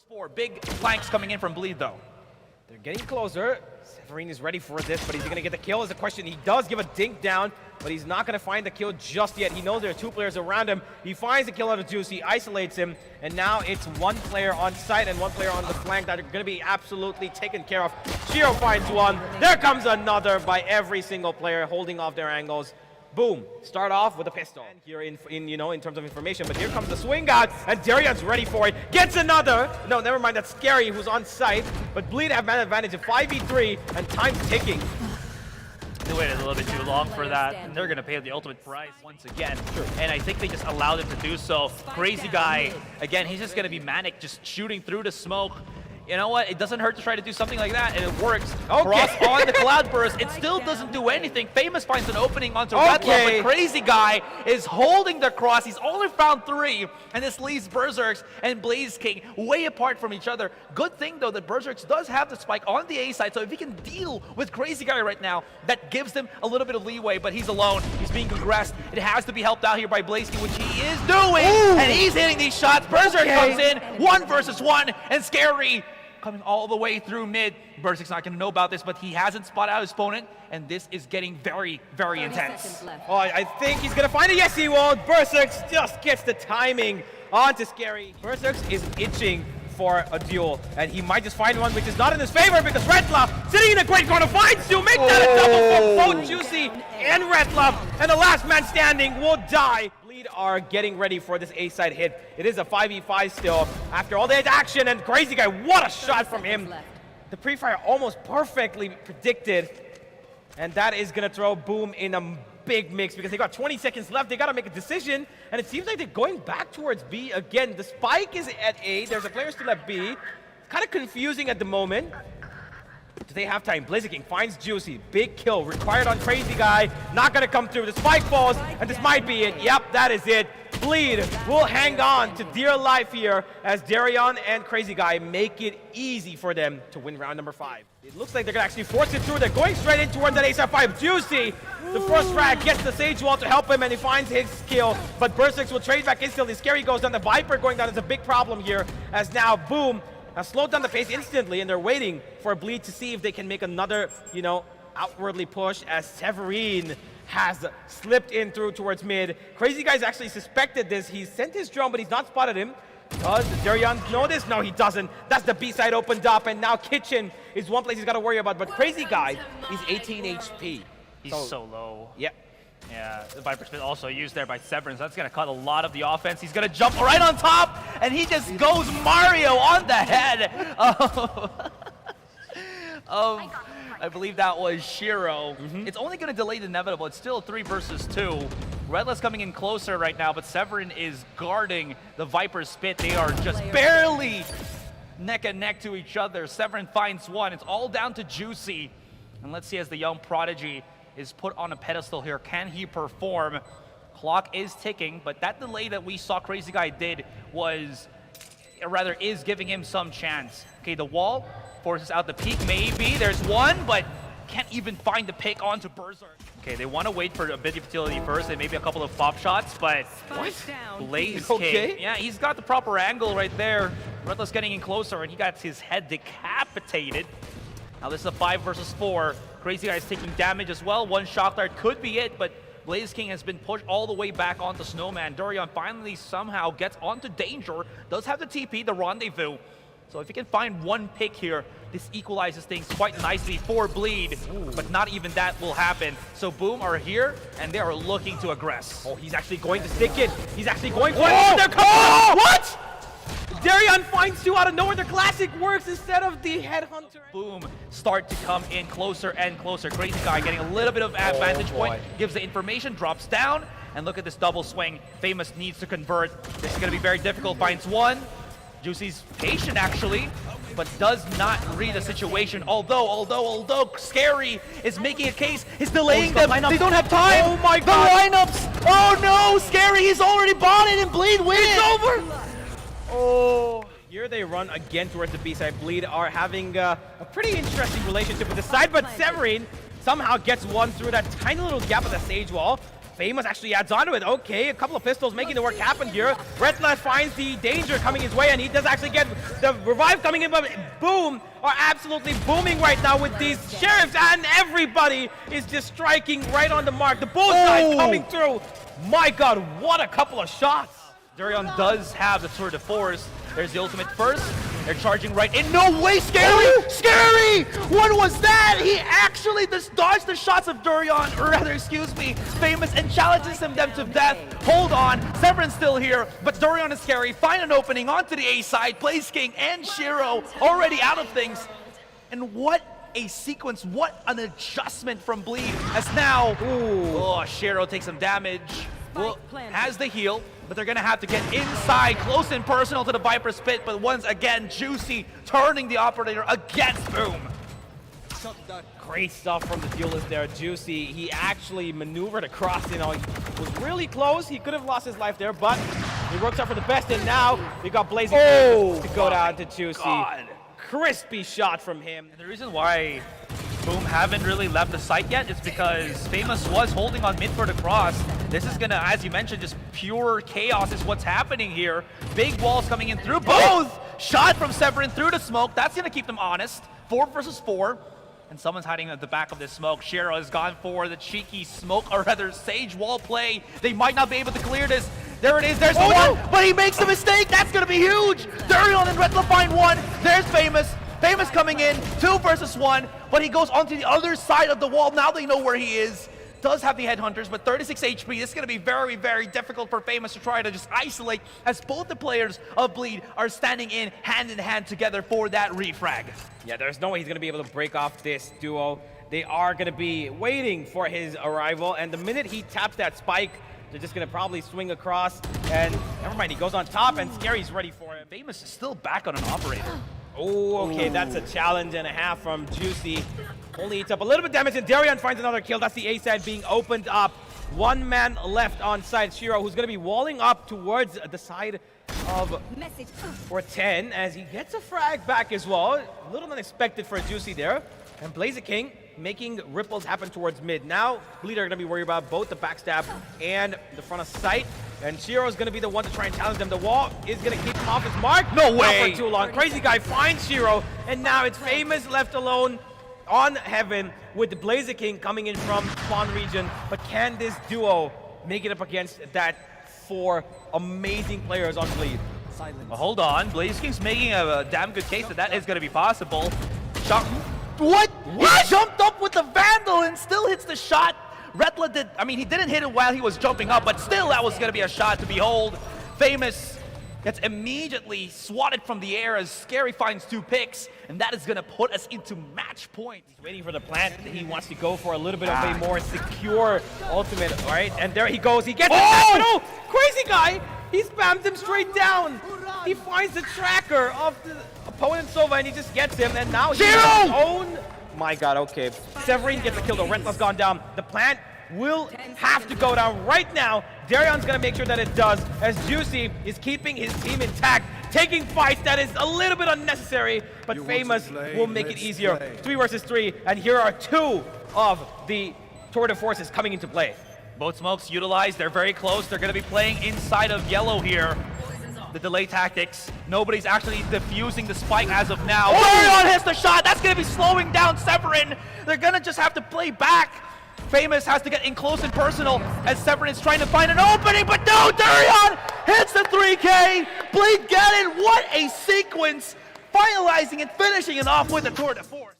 4. Big flanks coming in from Bleed, though. They're getting closer. SEVERiNE is ready for this, but he's going to get the kill is the question. He does give a dink down, but he's not going to find the kill just yet. He knows there are two players around him. He finds the kill out of Juicy, isolates him, and now it's one player on site and one player on the flank that are going to be absolutely taken care of. Shiro finds one. There comes another by every single player holding off their angles. Boom. Start off with a pistol here in terms of information, but here comes the swing out, and Deryeon's ready for it. Gets another. No, never mind. That's SScary who's on site, but Bleed have an advantage of 5v3, and time's ticking. They waited a little bit too long for that, and they're going to pay the ultimate price once again. Sure. And I think they just allowed him to do so. crazyguy, again, he's just going to be manic, just shooting through the smoke. You know what? It doesn't hurt to try to do something like that, and it works. Okay. Cross on the Cloudburst. It still doesn't do anything. Famouz finds an opening onto Retla, but crazyguy is holding the cross. He's only found 3, and this leaves BerserX and BlazeKing way apart from each other. Good thing, though, that BerserX does have the spike on the A side, so if he can deal with crazyguy right now, that gives them a little bit of leeway, but he's alone. He's being congressed. It has to be helped out here by BlazeKing, which he is doing, and he's hitting these shots. BerserX comes in, 1 versus 1, and SScary coming all the way through mid. BerserX's not going to know about this, but he hasn't spotted out his opponent, and this is getting very, very intense. Oh, I think he's going to find it. Yes, he will. BerserX just gets the timing onto SScary. BerserX is itching for a duel, and he might just find one which is not in his favor because Retla, sitting in a great corner, finds to make that a double for both Juicy and Retla, and the last man standing will die. Bleed are getting ready for this A-side hit. It is a 5v5 still after all that action, and crazyguy, what a shot from him. The pre-fire almost perfectly predicted, and that is going to throw Boom in a big mix because they got 20 seconds left. They got to make a decision, and it seems like they're going back towards B again. The spike is at A. There's a player still at B. It's kind of confusing at the moment. Do they have time? BlazeKing finds Juicy. Big kill required on crazyguy. Not going to come through. The spike falls, and this might be it. Yep, that is it. Bleed will hang on to dear life here as Deryeon and crazyguy make it easy for them to win round number 5. It looks like they're going to actually force it through. They're going straight in towards that A-side 5. Juicy, the first frag, gets the Sage Wall to help him, and he finds his kill. But BerserX will trade back instantly. SScary goes down. The Viper going down is a big problem here, as now Boom has slowed down the pace instantly, and they're waiting for Bleed to see if they can make another, outwardly push, as SEVERiNE has slipped in through towards mid. crazyguy's actually suspected this. He's sent his drone, but he's not spotted him. Does Deryeon know this? No, he doesn't. That's the B side opened up, and now Kitchen is one place he's got to worry about. But crazyguy is 18 HP. He's so low. Yep. Yeah, the Viper's been also used there by SEVERiNE, so that's going to cut a lot of the offense. He's going to jump right on top, and he just goes Mario on the head of I believe that was Shiro. It's only going to delay the inevitable. It's still 3 versus 2. Retla's coming in closer right now, but SEVERiNE is guarding the Viper's spit. They are just barely neck and neck to each other. SEVERiNE finds one. It's all down to Juicy. And let's see, as the young prodigy is put on a pedestal here, can he perform? Clock is ticking, but that delay that we saw crazyguy did was, or rather is giving him some chance. Okay, the wall forces out the peek, maybe. There's one, but can't even find the pick onto BerserX. Okay, they want to wait for a bit of utility first, and maybe a couple of pop shots, but BlazeKing, yeah, he's got the proper angle right there. Retla's getting in closer, and he got his head decapitated. Now this is a 5 versus 4. crazyguy is taking damage as well. One shock dart could be it, but BlazeKing has been pushed all the way back onto Snowman. Deryeon finally somehow gets onto danger. Does have the TP, the rendezvous. So if he can find one pick here, this equalizes things quite nicely for Bleed. But not even that will happen. So Boom are here, and they are looking to aggress. Oh, he's actually going to stick it. He's actually going for it. They're coming. What? Deryeon finds 2 out of nowhere. The classic works instead of the headhunter. Boom start to come in closer and closer. crazyguy getting a little bit of advantage point. Gives the information, drops down, and look at this double swing. Famouz needs to convert. This is going to be very difficult. Finds one. Juicy's patient actually, but does not read the situation. Although SScary is making a case, he's delaying them. They don't have time. Oh my god. The lineups. Oh no, SScary, he's already bought it, and Bleed wins. It's over. Oh, here they run again towards the B side. Bleed are having a pretty interesting relationship with the side, but SEVERiNE somehow gets one through that tiny little gap of the Sage Wall. famouz actually adds on to it. Okay, a couple of pistols making the work happen here. Retla finds the danger coming his way, and he does actually get the revive coming in, but boom, are absolutely booming right now with these sheriffs, and everybody is just striking right on the mark. The bullseye coming through. My God, what a couple of shots. Deryeon does have the tour de force. There's the ultimate first. They're charging right in. No way, SEVERiNE! SEVERiNE! What was that? He actually just dodged the shots of Deryeon, or rather, excuse me, famouz, and challenges them to death. Hold on, SEVERiNE's still here, but Deryeon and sScary find an opening onto the A side. BlazKing and Shiro already out of things. And what a sequence, what an adjustment from Bleed, as now, Shiro takes some damage. Well, has the heal, but they're gonna have to get inside, close and personal to the Viper's pit, but once again, Juicy turning the operator against Boom. Great stuff from the duelist there, Juicy. He actually maneuvered across, you know, he was really close. He could have lost his life there, but he works out for the best, and now we got BlazKing to go down to Juicy. God. Crispy shot from him. And the reason why Boom haven't really left the site yet is because famouz was holding on mid for the cross. This is gonna, as you mentioned, just pure chaos is what's happening here. Big walls coming in through both! Shot from SEVERiNE through the smoke. That's gonna keep them honest. 4 versus 4. And someone's hiding at the back of this smoke. Shiro has gone for the cheeky smoke, or rather sage wall play. They might not be able to clear this. There it is, there's the one, but he makes a mistake. That's gonna be huge. Deryeon and Retla find one. There's famouz. famouz coming in, 2 versus 1, but he goes onto the other side of the wall. Now they know where he is. Does have the headhunters, but 36 HP. This is going to be very, very difficult for famouz to try to just isolate, as both the players of Bleed are standing in hand together for that refrag. Yeah, there's no way he's going to be able to break off this duo. They are going to be waiting for his arrival, and the minute he taps that spike, they're just going to probably swing across, and never mind, he goes on top, and sScary's ready for him. famouz is still back on an operator. Oh, okay, that's a challenge and a half from Juicy. Only eats up a little bit of damage, and Deryeon finds another kill. That's the A side being opened up. 1 man left on side. Shiro, who's going to be walling up towards the side of 410, as he gets a frag back as well. A little unexpected for Juicy there. And BlazKing making ripples happen towards mid. Now, Bleed are going to be worried about both the backstab and the front of sight. And Shiro's going to be the one to try and challenge them. The wall is going to keep him off his mark. No way! Not for too long. crazyguy finds Shiro, and now it's famouz left alone on Heaven with the BlazKing coming in from spawn region. But can this duo make it up against that 4 amazing players on Bleed? Well, hold on, BlazKing's making a damn good case that is going to be possible. Shot. What? He jumped up with the Vandal and still hits the shot. Retla did, I mean, he didn't hit it while he was jumping up, but still that was going to be a shot to behold. famouz gets immediately swatted from the air as sScary finds 2 picks, and that is going to put us into match point. He's waiting for the plant. He wants to go for a little bit of a more secure ultimate, all right? And there he goes. He gets the capital! crazyguy! He spams him straight down. He finds the tracker of the opponent Sova, and he just gets him, and now he's his own. My God, okay. SEVERiNE gets a kill, though. Retla's gone down. The plant will have to go down right now. Deryeon's gonna make sure that it does, as Juicy is keeping his team intact, taking fights that is a little bit unnecessary, but famouz will make it easier. 3 versus 3, and here are 2 of the tour de forces coming into play. Both smokes utilized, they're very close. They're gonna be playing inside of yellow here. The delay tactics. Nobody's actually defusing the spike as of now. Deryeon hits the shot. That's going to be slowing down SEVERiNE. They're going to just have to play back. famouz has to get in close and personal as SEVERiNE is trying to find an opening, but no, Deryeon hits the 3K. Bleed get it. What a sequence. Finalizing and finishing it off with a tour de force.